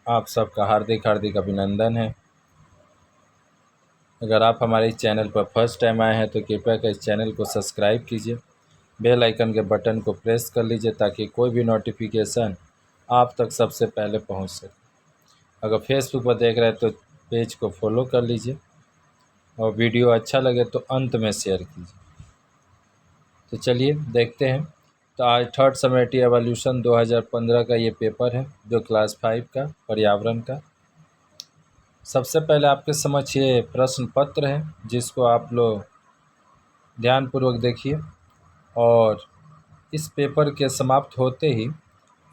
आप सबका हार्दिक हार्दिक अभिनंदन है। अगर आप हमारे इस चैनल पर फर्स्ट टाइम आए हैं तो कृपया कर इस चैनल को सब्सक्राइब कीजिए, बेल आइकन के बटन को प्रेस कर लीजिए ताकि कोई भी नोटिफिकेशन आप तक सबसे पहले पहुंच सके। अगर फेसबुक पर देख रहे हैं तो पेज को फॉलो कर लीजिए और वीडियो अच्छा लगे तो अंत में शेयर कीजिए। तो चलिए देखते हैं। तो आज थर्ड समेटिव एवोल्यूशन 2015 का ये पेपर है जो क्लास 5 का पर्यावरण का। सबसे पहले आपके समक्ष ये प्रश्न पत्र है जिसको आप लोग ध्यानपूर्वक देखिए और इस पेपर के समाप्त होते ही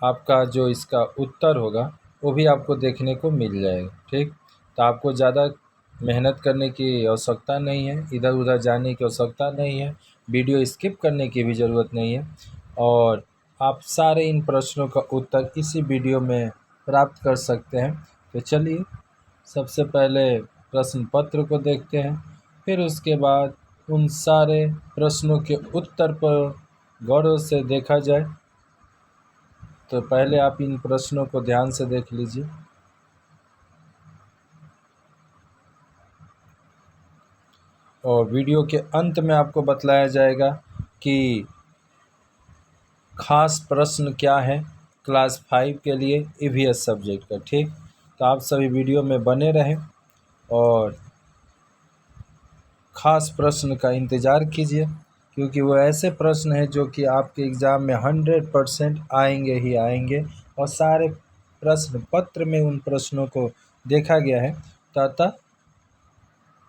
आपका जो इसका उत्तर होगा वो भी आपको देखने को मिल जाएगा। ठीक, तो आपको ज़्यादा मेहनत करने की आवश्यकता नहीं है, इधर उधर जाने की आवश्यकता नहीं है, वीडियो स्किप करने की भी ज़रूरत नहीं है और आप सारे इन प्रश्नों का उत्तर इसी वीडियो में प्राप्त कर सकते हैं। तो चलिए सबसे पहले प्रश्न पत्र को देखते हैं, फिर उसके बाद उन सारे प्रश्नों के उत्तर पर गौर से देखा जाए। तो पहले आप इन प्रश्नों को ध्यान से देख लीजिए। और वीडियो के अंत में आपको बतलाया जाएगा कि खास प्रश्न क्या है क्लास 5 के लिए ईवीएस सब्जेक्ट का। ठीक, तो आप सभी वीडियो में बने रहें और ख़ास प्रश्न का इंतज़ार कीजिए क्योंकि वो ऐसे प्रश्न हैं जो कि आपके एग्ज़ाम में 100% आएंगे ही आएंगे और सारे प्रश्न पत्र में उन प्रश्नों को देखा गया है। तथा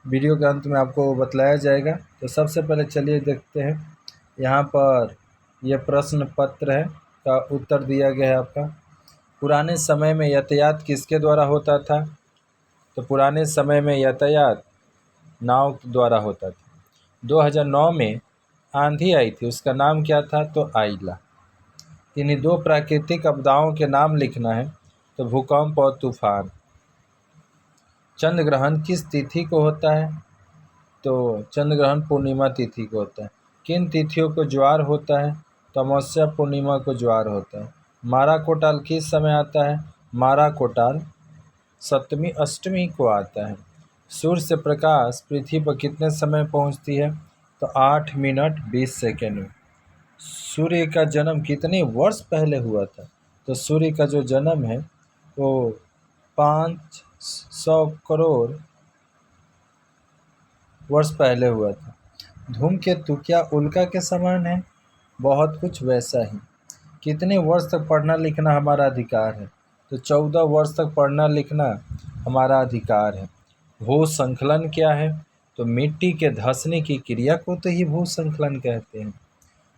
वीडियो के अंत में आपको बतलाया जाएगा। तो सबसे पहले चलिए देखते हैं। यहाँ पर यह प्रश्न पत्र है का उत्तर दिया गया है आपका। पुराने समय में यातायात किसके द्वारा होता था? तो पुराने समय में यातायात नाव द्वारा होता था। 2009 में आंधी आई थी, उसका नाम क्या था? तो आइला। इन्हीं दो प्राकृतिक आपदाओं के नाम लिखना है, तो भूकंप और तूफान। चंद्र ग्रहण किस तिथि को होता है? तो चंद्र ग्रहण पूर्णिमा तिथि को होता है। किन तिथियों को ज्वार होता है? तो अमावस्या पूर्णिमा को ज्वार होता है। मारा कोटाल किस समय आता है? मारा कोटाल सप्तमी अष्टमी को आता है। सूर्य से प्रकाश पृथ्वी पर कितने समय पहुंचती है? तो 8 मिनट 20 सेकेंड में। सूर्य का जन्म कितने वर्ष पहले हुआ था? तो सूर्य का जो जन्म है वो 500 करोड़ वर्ष पहले हुआ था। धूमकेतु क्या उल्का के समान है? बहुत कुछ वैसा ही। कितने वर्ष तक पढ़ना लिखना हमारा अधिकार है? तो 14 वर्ष तक पढ़ना लिखना हमारा अधिकार है। भू संकलन क्या है? तो मिट्टी के धंसने की क्रिया को तो ही भू संकलन कहते हैं।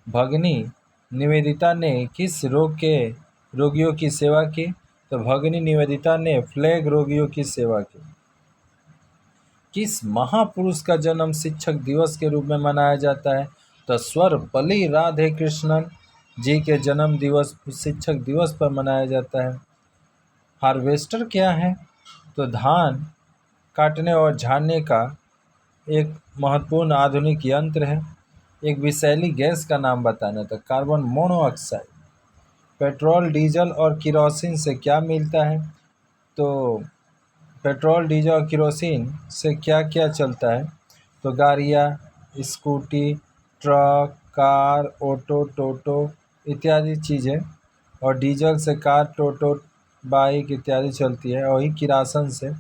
भगिनी निवेदिता ने किस रोग के रोगियों की सेवा की? तो भगिनी निवेदिता ने प्लेग रोगियों की सेवा की। किस महापुरुष का जन्म शिक्षक दिवस के रूप में मनाया जाता है? तो सर्वपल्ली राधे कृष्णन जी के जन्म दिवस शिक्षक दिवस पर मनाया जाता है। हार्वेस्टर क्या है? तो धान काटने और झाड़ने का एक महत्वपूर्ण आधुनिक यंत्र है। एक विषैली गैस का नाम बताना था। Carbon monoxide. पेट्रोल डीजल और किरोसिन से क्या मिलता है? तो पेट्रोल डीजल और किरोसिन से क्या क्या चलता है? तो गाड़ियाँ, स्कूटी, ट्रक, कार, ऑटो, टोटो इत्यादि चीज़ें। और डीजल से कार, टोटो, बाइक इत्यादि चलती है। और वही किरासन से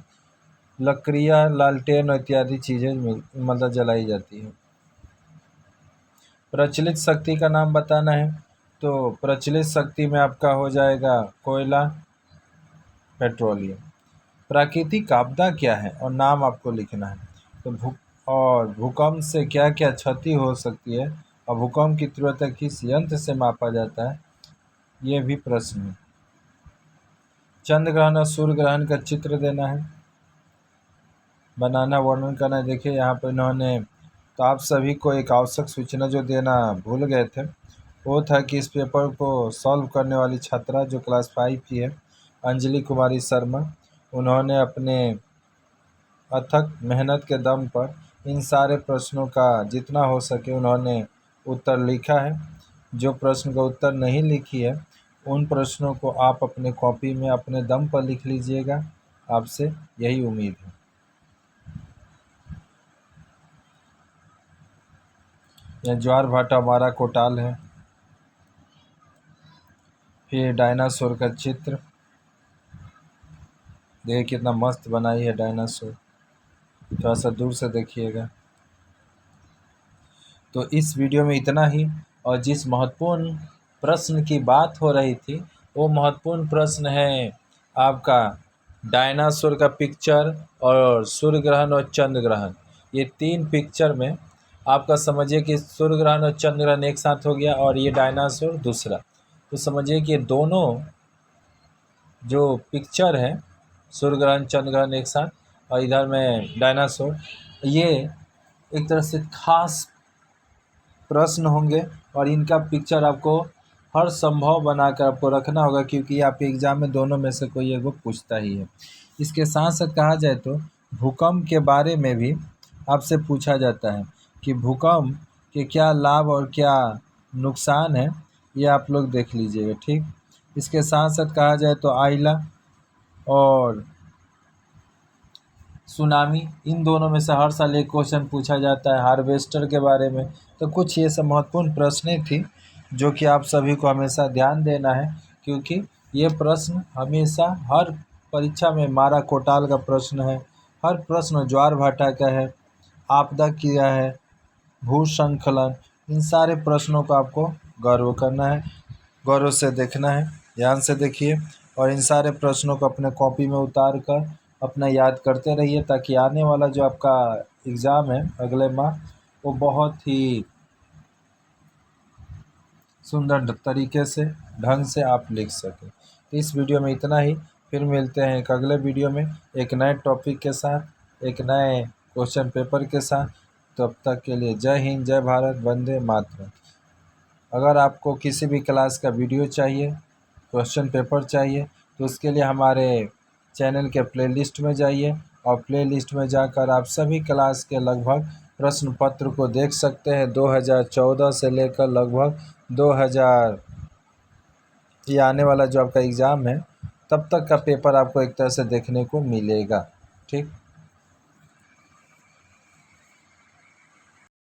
लकड़ियाँ, लालटेन इत्यादि चीज़ें मतलब जलाई जाती है। प्रचलित शक्ति का नाम बताना है। तो प्रचलित शक्ति में आपका हो जाएगा कोयला, पेट्रोलियम। प्राकृतिक आपदा क्या है और नाम आपको लिखना है। तो भूकंप से क्या क्या क्षति हो सकती है और भूकंप की तीव्रता किस यंत्र से मापा जाता है, ये भी प्रश्न है। चंद्र ग्रहण और सूर्य ग्रहण का चित्र देना है, बनाना, वर्णन करना है। देखिए यहाँ पर इन्होंने, तो आप सभी को एक आवश्यक सूचना जो देना भूल गए थे वो था कि इस पेपर को सॉल्व करने वाली छात्रा जो क्लास 5 की है, अंजलि कुमारी शर्मा, उन्होंने अपने अथक मेहनत के दम पर इन सारे प्रश्नों का जितना हो सके उन्होंने उत्तर लिखा है। जो प्रश्न का उत्तर नहीं लिखी है उन प्रश्नों को आप अपने कॉपी में अपने दम पर लिख लीजिएगा, आपसे यही उम्मीद है। यह ज्वार भाटा मारा कोटाल है। फिर डायनासोर का चित्र देखिए कितना मस्त बनाई है डायनासोर, थोड़ा सा दूर से देखिएगा। तो इस वीडियो में इतना ही। और जिस महत्वपूर्ण प्रश्न की बात हो रही थी वो महत्वपूर्ण प्रश्न है आपका डायनासोर का पिक्चर और सूर्य ग्रहण और चंद्र ग्रहण। ये 3 पिक्चर में आपका समझिए कि सूर्य ग्रहण और चंद्र ग्रहण एक साथ हो गया और ये डायनासोर दूसरा। तो समझिए कि दोनों जो पिक्चर है सूर्य ग्रहण चंद्र ग्रहण एक साथ और इधर में डायनासोर, ये एक तरह से खास प्रश्न होंगे और इनका पिक्चर आपको हर संभव बनाकर आपको रखना होगा, क्योंकि आपके एग्ज़ाम में दोनों में से कोई एक वो पूछता ही है। इसके साथ साथ कहा जाए तो भूकंप के बारे में भी आपसे पूछा जाता है कि भूकंप के क्या लाभ और क्या नुकसान है, ये आप लोग देख लीजिएगा, ठीक। इसके साथ साथ कहा जाए तो आइला और सुनामी, इन दोनों में से हर साल एक क्वेश्चन पूछा जाता है हार्वेस्टर के बारे में। तो कुछ ये सब महत्वपूर्ण प्रश्नें थी जो कि आप सभी को हमेशा ध्यान देना है, क्योंकि ये प्रश्न हमेशा हर परीक्षा में मारा कोटाल का प्रश्न है, हर प्रश्न ज्वार भाटा का है, आपदा किया है, भूस्खलन, इन सारे प्रश्नों को आपको गौर करना है, गौर से देखना है, ध्यान से देखिए और इन सारे प्रश्नों को अपने कॉपी में उतार कर अपना याद करते रहिए, ताकि आने वाला जो आपका एग्ज़ाम है अगले माह वो बहुत ही सुंदर तरीके से ढंग से आप लिख सकें। तो इस वीडियो में इतना ही, फिर मिलते हैं एक अगले वीडियो में एक नए टॉपिक के साथ, एक नए क्वेश्चन पेपर के साथ। तब तक के लिए जय हिंद, जय भारत, वंदे मातरम। अगर आपको किसी भी क्लास का वीडियो चाहिए, क्वेश्चन पेपर चाहिए, तो उसके लिए हमारे चैनल के प्लेलिस्ट में जाइए और प्लेलिस्ट में जाकर आप सभी क्लास के लगभग प्रश्न पत्र को देख सकते हैं। 2014 से लेकर लगभग 2000 ये आने वाला जो आपका एग्ज़ाम है तब तक का पेपर आपको एक तरह से देखने को मिलेगा, ठीक।